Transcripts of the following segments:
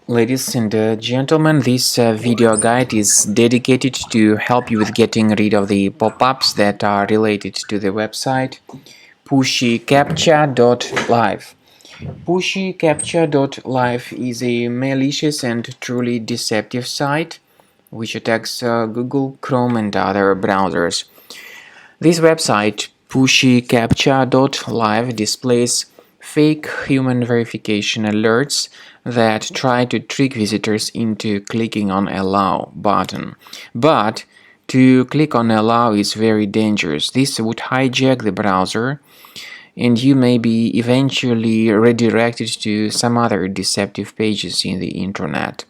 Ladies and gentlemen, this video guide is dedicated to help you with getting rid of the pop-ups that are related to the website Pushycaptcha.live. Pushycaptcha.live is a malicious and truly deceptive site which attacks Google, Chrome and other browsers. This website, Pushycaptcha.live, displays fake human verification alerts that try to trick visitors into clicking on Allow button. But to click on Allow is very dangerous. This would hijack the browser and you may be eventually redirected to some other deceptive pages in the internet.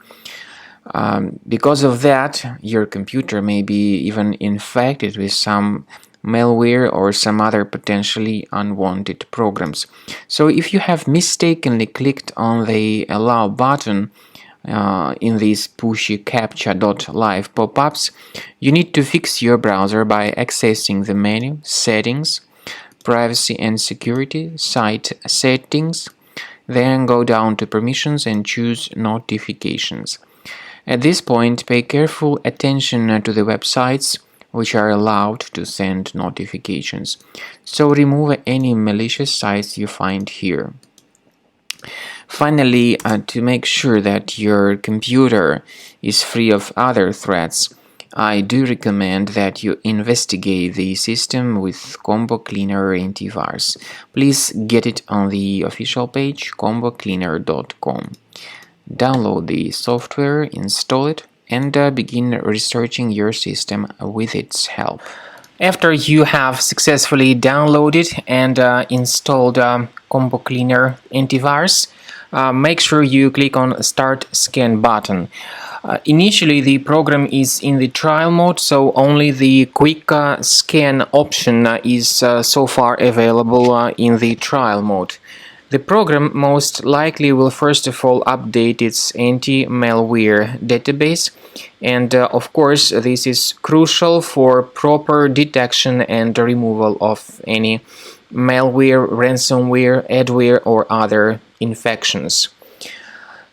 Because of that, your computer may be even infected with some malware or some other potentially unwanted programs. So if you have mistakenly clicked on the Allow button in these Pushycaptcha.live pop-ups, you need to fix your browser by accessing the menu Settings, Privacy and Security, Site Settings, then go down to Permissions and choose Notifications. At this point, pay careful attention to the websites which are allowed to send notifications. So remove any malicious sites you find here. Finally, to make sure that your computer is free of other threats, I do recommend that you investigate the system with Combo Cleaner Antivirus. Please get it on the official page combocleaner.com. Download the software, install it, and begin researching your system with its help. After you have successfully downloaded and installed Combo Cleaner Antivirus, make sure you click on Start Scan button. Initially, the program is in the trial mode, so only the quick scan option is so far available in the trial mode. The program most likely will first of all update its anti-malware database, and of course this is crucial for proper detection and removal of any malware, ransomware, adware or other infections.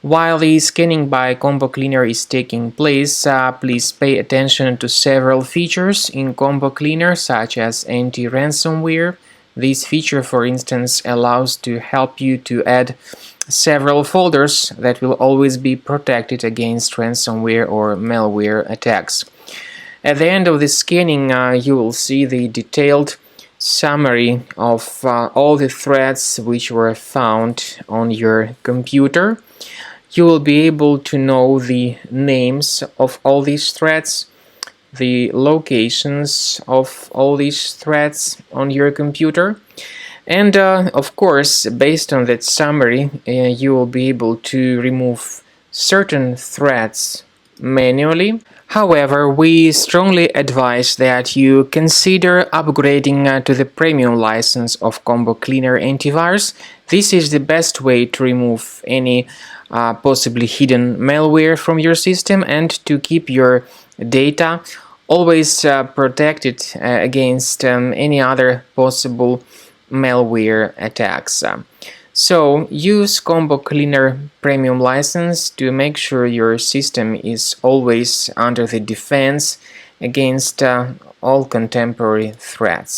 While the scanning by Combo Cleaner is taking place, please pay attention to several features in Combo Cleaner such as anti-ransomware. This feature, for instance, allows to help you to add several folders that will always be protected against ransomware or malware attacks. At the end of the scanning, you will see the detailed summary of all the threats which were found on your computer. You will be able to know the names of all these threats, the locations of all these threats on your computer, and of course, based on that summary, you will be able to remove certain threats manually. However, we strongly advise that you consider upgrading to the premium license of Combo Cleaner Antivirus. This is the best way to remove any possibly hidden malware from your system and to keep your data always protected against any other possible malware attacks. So use Combo Cleaner Premium license to make sure your system is always under the defense against all contemporary threats.